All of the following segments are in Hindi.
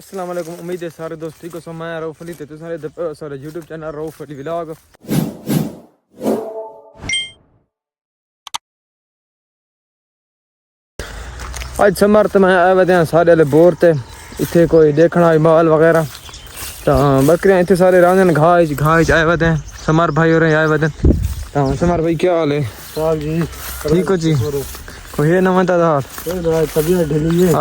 अस्सलाम वालेकुम। उम्मीद है सारे दोस्त ठीक हो। सो मैं रऊफ अली ते सारे YouTube channel Rauf Ali vlog. आज समर तो मैं आए वे सारे वाले बोर ते इतने कोई देखना माल वगैरह तो बकरियां इतने सारे रांधन घास आए वे समर भाई और आए वे। तो समर भाई क्या हाल है? जी ठीक हो जी? कोई है ना मनता हाल? तबीयत ढीली है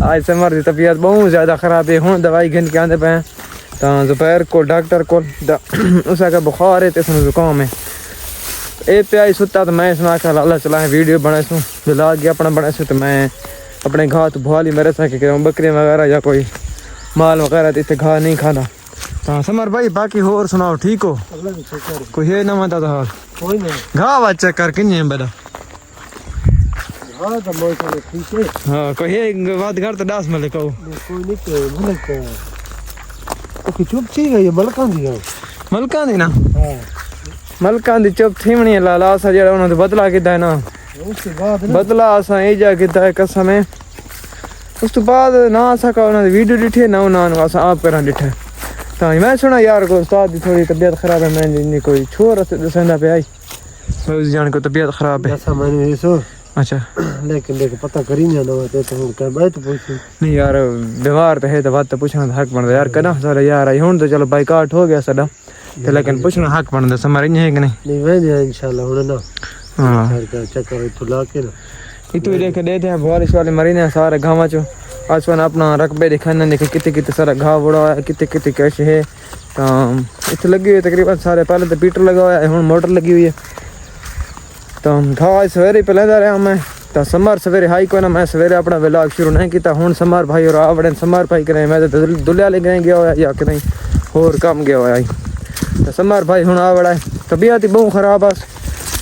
आज समर की तबीयत बहुत ज़्यादा ख़राब है। हूँ दवाई घिन के आते पे तो दोपहर को डॉक्टर को उसका बुखार है तो जुकाम है। ए पे सुता तो मैं सुना के लाला चलाए वीडियो बना सूँ बिला गया अपना बना सूँ तो मैं अपने घाह तो भुआली मेरे साथ बकरियाँ वगैरह या कोई माल वगैरह तो इतने घाह नहीं खाता। तो समर भाई बाकी होर सुनाओ ठीक हो? कोई है ना मनता हाल? घाह वा चेक कर किन्ने बड़ा हाँ कोई है बात घर तो दास मले कहो चुप थी गई मलका दी ना मलका दी चुप थी मनी लाला सा जेड़ा उन्होंने बदला किया है ना बदला असा ए जा किया है कसम है। उस तो बाद ना असा का उन्होंने वीडियो डिठे ना उन्होंने असा आप करा डिठे तो मैं सुना यार को उस्ताद की थोड़ी तबीयत खराब है। मैं कोई छोर दसंदा पे आई उस जान को तबीयत खराब है। अच्छा लेकिन देख पता करी ना तो कर बात पूछ नहीं यार बीमार तो है तो बात तो पूछना हक बनता यार कदा सारा यार आई हूं तो चलो बाइकाट हो गया साडा तो लेकिन पूछना हक बनता समझ नहीं है कि नहीं मैं इंशाल्लाह हुन ना हां चक्कर तुला के ना इतु देख देते हैं बारिश वाले मरी ने सारे गांव चो आसमान अपना रकबे दिखाने देखे कितने कितने सारा घाव बड़ा है कितने कितने कैसे है। तो इतने लगी हुई तकरीबन सारे पहले तो पीटर लगा हुआ है हुन मोटर लगी हुई है। तो घाव सवेरे पे लेंदा रहा मैं तो समर सवेरे हाई को ना मैं सवेरे अपना व्लॉग शुरू नहीं किया। हूँ समर भाई और आवड़े समर भाई करें मैं तो दुलिया ले गए गया हुआ या कि नहीं होर कम गया हुआ तो समर भाई हूँ आवड़ा है तबीयत ही बहुत खराब है।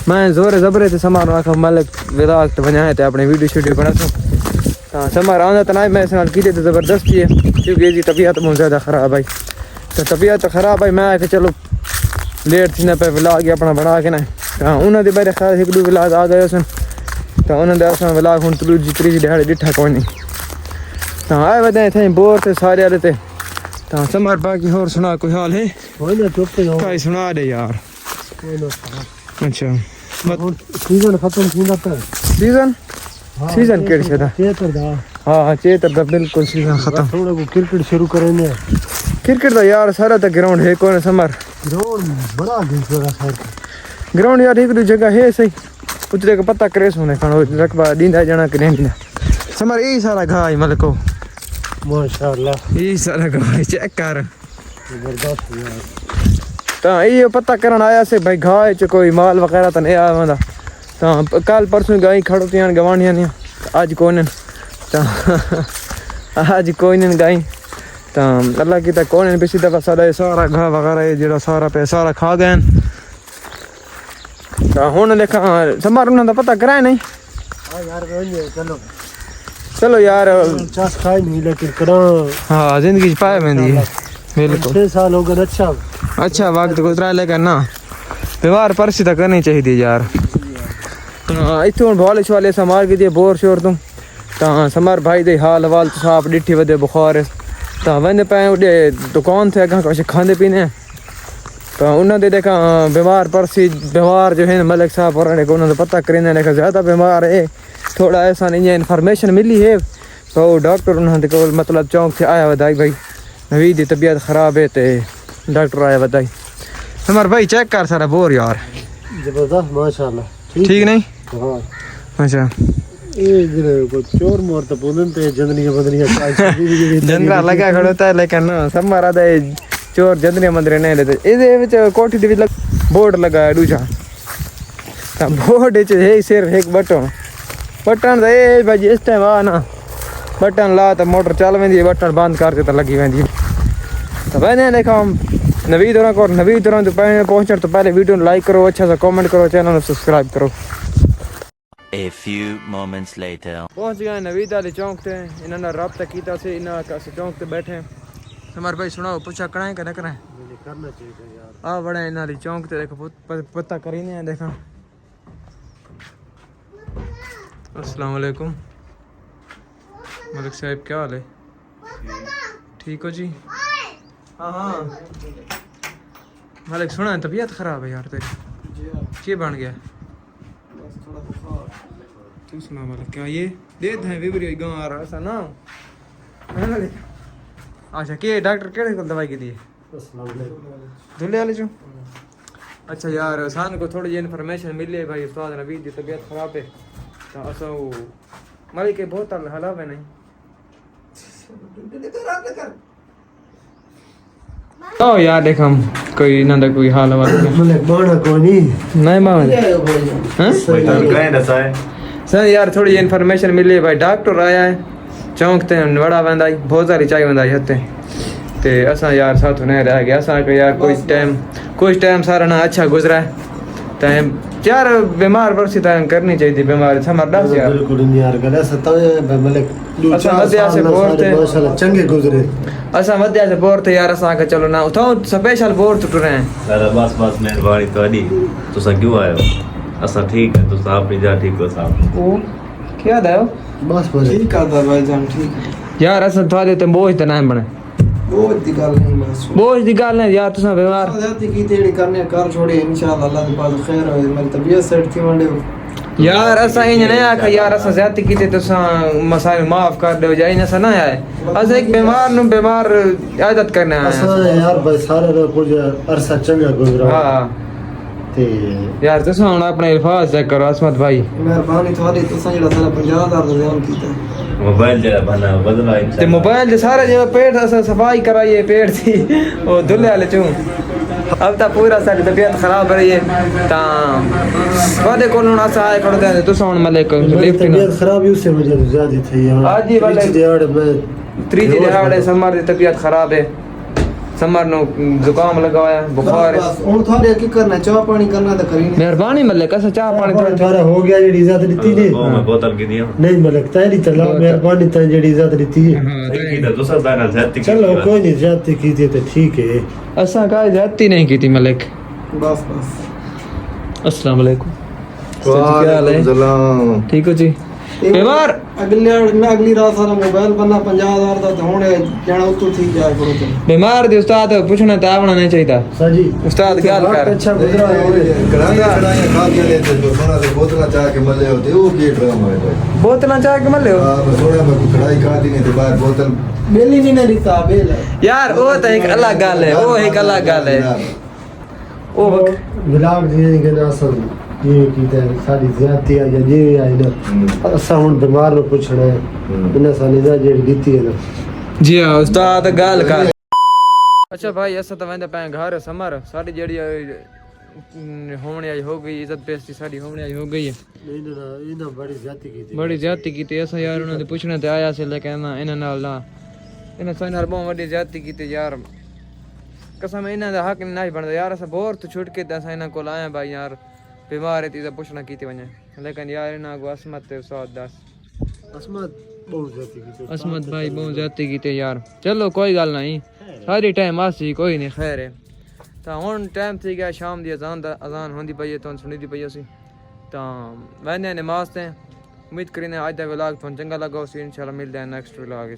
मैं जोरे जबरे से समर आखा मलिक व्लॉग तो बनाए थे अपने वीडियो बना तो समर आंदा तो ना मैं इस नाल की तो ज़बरदस्ती है क्योंकि इसकी तबीयत बहुत ज़्यादा ख़राब है। तो तबीयत ख़राब है मैं आके चलो लेट थी पे व्लॉग अपना बना के ना तो उन्होंने बारे ख्याल एक दो व्लॉग आ गए सन तो उन्होंने असा व्लॉग हूँ तीजी दिहाड़ी डिठा कोई नहीं तो आए वे थे बोर थे सारे वाले थे। तो समर बाकी होर सुना कोई हाल है? कई सुना दे यार। अच्छा सीजन खत्म थींदा पे सीजन केड़ छदा चेतर दा हां चेतर दा बिल्कुल सीजन खत्म थोड़ा को क्रिकेट शुरू करेंगे। क्रिकेट तो यार सारा तो ग्राउंड है कौन समर ग्राउंड बड़ा घिसरा साइड ग्राउंड यार एक दो जगह है सही उतरे का पता करे सोने खानो रकबा दींदा जना के नहीं समर यही सारा घाय मलको माशाल्लाह यही सारा घाय चेक कर जबरदस्त यार। तो ये पता करन आया से भाई घाय च कोई माल वगैरह तो नहीं आया वंदा तो कल परसों गाय खड़ोती गवानियां नहीं आज कौन तो आज कोई नहीं गाय तो अल्लाह की कौन पिछली दफा सारा घा वगैरह जो सारा पे सारा खा गए तो हूँ देखा समर उन्होंने पता कराया नहीं चलो यार खाई नहीं लेकिन करा हाँ जिंदगी पाए मेहंदी बिल्कुल 6 साल हो गए अच्छा वक्त गुजरा लेकिन ना बीमार परसी तो करनी चाहिए यार। इतों बालिश वाले समार की दिए बोर शोर तुम तो समर भाई दे हाल वाल तो साफ डिठी वे बुखार तो वे पे उडे दुकान थे अगर कुछ खाने पीने तो उन्होंने देखा बीमार परसी बीमार जो है मलिक साहब और उन्होंने पता करें देखा ज़्यादा बीमार है थोड़ा ऐसा नहीं है इन्फॉर्मेशन मिली है तो डॉक्टर उन्होंने को मतलब चौंक से आया बताई भाई नवीद की तबीयत ख़राब है तो डॉक्टर आया बताई समर भाई चेक कर सारा बोर यार जबरदस्त माशाल्लाह ठीक नहीं हाँ अच्छा ये चोर मोर तो पुनन ते जंदरा लगा खड़ोता है लेकिन ना सब मारा दे चोर जंदरे मंदरे नहीं लेते इहदे विच कोठी दे विच बोर्ड लगा है दूजा तो बोर्ड च है सिर्फ एक बटन दे भाई इस टाइम आ ना बटन ला तो मोटर चल वेंदी बटन बंद करते तो लगी वेंदी तो मैंने देखा नवीद होना को नवीद होना तो पहुंचने तो पहले वीडियो लाइक करो अच्छा सा कमेंट करो चैनल को सब्सक्राइब करो। A few moments later पहुंच गए नवीद वाले चौक थे इन्होंने रब्ता किया से इन्होंने का चौक पे बैठे समर भाई सुनाओ पूछा कराएं कि ना कराएं करना चाहिए यार आ बड़ा इन्होंने चौक ते देखो पता करी नहीं देखा। अस्सलाम वालेकुम मलिक साहब क्या हाल है? ठीक हो जी? हाँ हाँ मालिक सुना है तबीयत खराब है यार तेरी। क्या बन गया? तू सुना मालिक क्या ये देते हैं विवरी गाँव आ रहा ऐसा ना है ना? अच्छा के डॉक्टर केड़े को दवाई की दी? धुले वाले चो? अच्छा यार सान को थोड़ी जी इन्फॉर्मेशन मिली है भाई उस्ताद नबीद की तबीयत खराब है तो असो मालिक के बहुत हलाव है नहीं ओ यार देख हम कोई ना दा कोई हाल वाला मलिक बाणा कोनी नहीं मामले हैं सर यार थोड़ी इन्फॉर्मेशन मिली है भाई डॉक्टर आया है चौंक ते वड़ा वेंदा बहुत सारी चाय वेंदा हते ते असा यार साथ नहीं रह गया असा को यार कुछ टाइम सारा ना अच्छा गुजरा है टाइम यार बीमार परसी टाइम करनी चाहिए बीमार समझ दस यार बिल्कुल नहीं यार गला सतावे मलिक अच्छा मध्य से बोर थे माशाल्लाह चंगे गुजरे असा मध्य से बोर थे यार असा के चलो ना उठाओ स्पेशल बोर टूट रहे हैं दादा बस मेहरबानी तोड़ी तुसा क्यों आयो असा ठीक है तुसा आप जा ठीक हो साहब ओ क्या दयो बस ठीक है भाईजान ठीक है यार असा थोड़े ते बोझ ते ना बने बोझ दी गल नहीं बस बोझ दी गल नहीं यार तुसा बीमार जाती की तेड़ी करने कर छोड़े इंशाल्लाह अल्लाह के पास खैर होए मेरी तबीयत सेट थी वंडे यार असा इन नहीं आखा यार असा ज्यादा की ते तुसा मसाइल माफ कर दो जाए ना ना आए असा एक बीमार नु बीमार आदत करना है असा यार भाई सारे दा कुछ अरसा चंगा गुजरा हां ते यार तुसा हुन अपने अल्फाज चेक करो असमत भाई मेहरबानी थोड़ी तुसा जेड़ा सारा 50000 दा ध्यान कीता मोबाइल जरा बना बदला ते मोबाइल दे सारे जो पेट असा सफाई कराइए पेट थी ओ दुल्ले वाले चूं अब तो पूरा सारी तबीयत खराब रही है ता वादे को ना सा आए खड़े थे तुसा हुन मले को लिफ्ट ना तबीयत खराब ही उससे वजह से ज्यादा थी यार आज ही वाले दिहाड़ में त्रीजी दिहाड़े समर दी तबीयत खराब है समर नो जुकाम लगाया बुखार है बस हुन थोड़े की करना चाह पानी करना तो करी नहीं मेहरबानी मले कैसे चाह पानी थोड़ा हो गया जेडी इज्जत दी ने वो मैं बोतल की दिया नहीं मलिक तेरी तला मेहरबानी ते जेडी इज्जत दी है की तो तुसा दाना जाती चलो कोई नहीं जाती की थी तो ठीक है असा का जाती नहीं की थी मलिक बस अस्सलाम वालेकुम क्या हाल है ठीक हो जी बीमार अगली रात सारा मोबाइल बनना 50000 दा होने जाना उतो थी जाए करो तो बीमार दी उस्ताद पूछना तो आवना नहीं चाहिए सजी उस्ताद क्या कर अच्छा गुजरा है बोतला चाह के मले होते वो की ड्रामा है भाई बोतला चाह के मले हो थोड़ा मैं कढ़ाई खा दी नहीं तो बाहर बोतल बेली नहीं रीता बेल है यार वो तो एक अलग गल है वो एक अलग गल है ओ विलाग जी के ना असल ये की ते साडी ज्यादती है या ये है ना असा हुन बीमार नु पूछना है इना सानी दा जेडी दीती है ना जी हां उस्ताद गल कर अच्छा भाई ऐसा तो वेंदे पे घर समर साडी जेडी होने आई हो गई इज्जत बेइज्जती साडी होने आई हो गई है नहीं ना इना बड़ी ज्यादती की बड़ी ज्यादती की ते ऐसा यार उन्होंने पूछना ते आया से लेकिन ना इना नाल ना इना सारे नाल बहुत बड़ी ज्यादती की ते यार कसम इना दा हक नहीं बनदा यार ऐसा बोर तो छुट के दसा इना को आया भाई यार बीमार है तो पूछना की वने लेकिन यार इना को असमत ते साथ दस असमत बहुत ज्यादती की असमत भाई बहुत ज्यादती की ते यार चलो कोई गल नहीं सारी टाइम आसी कोई नहीं खैर है तो हुन टाइम थी गया शाम दी अजान होंदी पई है तो सुनी दी पई असी तो वैने नमाज ते उम्मीद करीने आज दा व्लॉग तुम चंगा लगा इंशाल्लाह मिलदे हैं नेक्स्ट व्लॉग